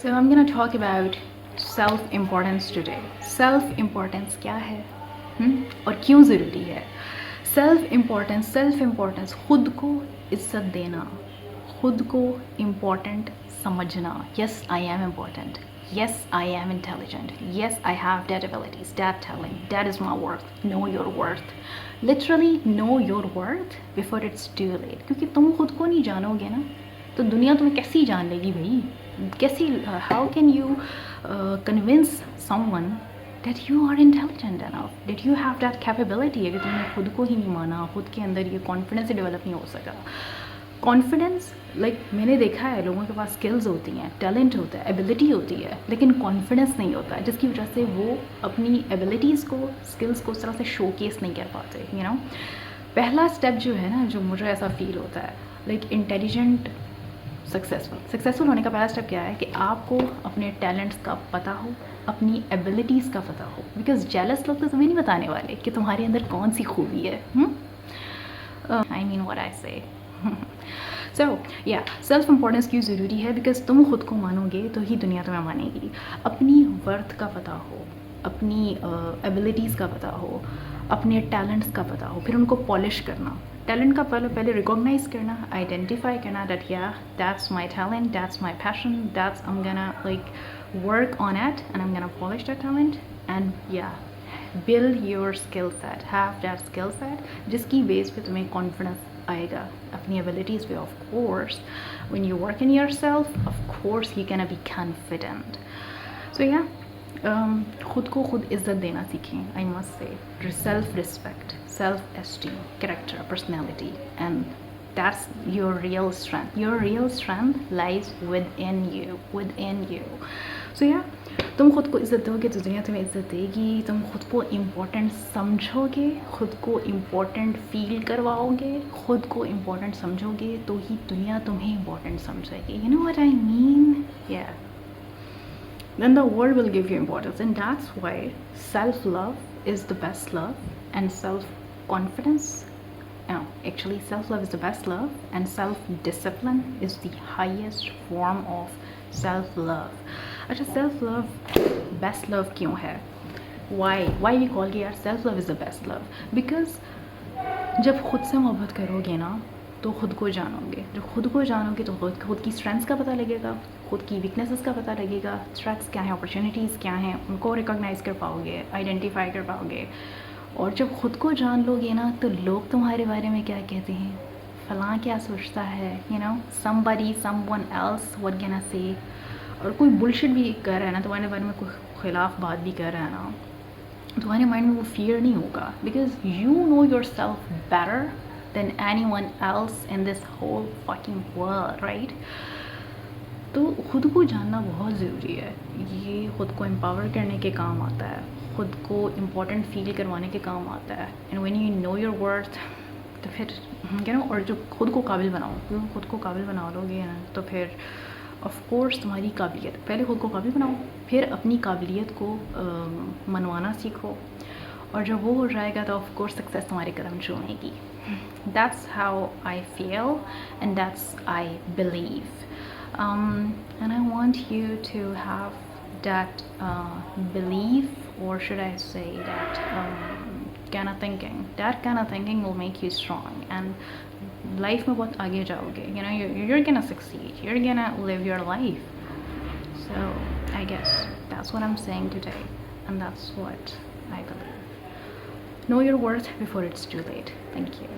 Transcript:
So I'm gonna talk about self-importance today. Self-importance क्या है और क्यों ज़रूरी है? सेल्फ इम्पोर्टेंस खुद को इज्जत देना, खुद को इम्पोर्टेंट समझना. Yes, I am important. Yes, I am intelligent. Yes, I have that abilities, that talent. That is my worth. Know your worth. Literally know your worth before it's too late. क्योंकि तुम खुद को नहीं जानोगे ना, तो दुनिया तुम्हें कैसी जान लेगी भाई? कैसी how can you convince someone that you are intelligent enough, that you have that capability? अगर तुमने खुद को ही नहीं माना, खुद के अंदर ये कॉन्फिडेंस ही डेवलप नहीं हो सका. कॉन्फिडेंस मैंने देखा है लोगों के पास स्किल्स होती हैं, टैलेंट होता है, एबिलिटी होती है, लेकिन कॉन्फिडेंस नहीं होता है, जिसकी वजह से वो अपनी एबिलिटीज़ को, स्किल्स को उस तरह से शोकेस नहीं कर पाते. पहला स्टेप जो है ना, जो मुझे ऐसा फील होता है इंटेलिजेंट सक्सेसफुल होने का पहला स्टेप क्या है कि आपको अपने टैलेंट्स का पता हो, अपनी एबिलिटीज़ का पता हो. बिकॉज जेलस लोग तो तुम्हें नहीं बताने वाले कि तुम्हारे अंदर कौन सी खूबी है. आई मीन व्हाट आई से. सो या सेल्फ इम्पोर्टेंस क्यों ज़रूरी है? बिकॉज तुम खुद को मानोगे तो ही दुनिया तुम्हें मानेगी. अपनी वर्थ का पता हो, अपनी एबिलिटीज़ का पता हो, अपने टैलेंट्स का पता हो, फिर उनको पॉलिश करना. टैलेंट का पहले रिकॉग्नाइज करना, आइडेंटिफाई करना दैट या that's my talent, that's my passion, that's I am gonna work on it and I am gonna polish that talent and या build your skill set, have that skill set जिसकी base पे तुम्हें confidence आएगा अपनी abilities पे. Of course when you work in yourself, of course you gonna be confident. So yeah, खुद को खुद इज़्ज़त देना सीखें. I must say self respect, self esteem, character, personality, and that's your real strength. Your real strength lies within you. So yeah, तुम खुद को इज़्ज़त दोगे तो दुनिया तुम्हें इज़्ज़त देगी. तुम खुद को इम्पोर्टेंट समझोगे, खुद को इम्पोर्टेंट फील करवाओगे, खुद को इम्पोर्टेंट समझोगे तो ही दुनिया तुम्हें important समझेगी. You know what I mean? Yeah. Then the world will give you importance, and that's why self-love is the best love, and self-confidence, actually self-love is the best love, and self-discipline is the highest form of self-love. अच्छा, self-love best love क्यों है? Why we call यार self-love is the best love? Because जब खुद से मोहब्बत करोगे ना तो खुद को जानोगे. जब खुद को जानोगे तो खुद की स्ट्रेंथ्स का पता लगेगा, खुद की वीकनेसेस का पता लगेगा. स्ट्रेंथ्स क्या हैं, अपॉर्चुनिटीज़ क्या हैं, उनको रिकॉग्नाइज़ कर पाओगे, आइडेंटिफाई कर पाओगे. और जब खुद को जान लोगे ना तो लोग तुम्हारे बारे में क्या कहते हैं, फलां क्या सोचता है, somebody, someone else what gonna say. और कोई बुलशिट भी कर रहा है ना तुम्हारे बारे में, कोई खिलाफ बात भी कर रहा है ना, तुम्हारे माइंड में वो फियर नहीं होगा. Because you know yourself better than anyone else in this whole fucking world, right? तो खुद को जानना बहुत ज़रूरी है. ये खुद को एम्पावर करने के काम आता है, खुद को इम्पोर्टेंट फील करवाने के काम आता है. And when you know your worth तो फिर और जो खुद को काबिल बनाओ, खुद को काबिल बना लोगे ना तो फिर ऑफ कोर्स तुम्हारी काबिलियत, पहले खुद को काबिल बनाओ, फिर अपनी काबिलियत को मनवाना सीखो, और जब वो हो जाएगा तो ऑफ कोर्स सक्सेस तुम्हारे कदम चूमेगी. That's how I feel and that's I believe. And I want you to have that belief, or should I say that kind of thinking. That kind of thinking will make you strong, and life में बहुत आगे जाओगे. You're gonna succeed. You're gonna live your life. So I guess that's what I'm saying today, and that's what I believe. Know your worth before it's too late. Thank you.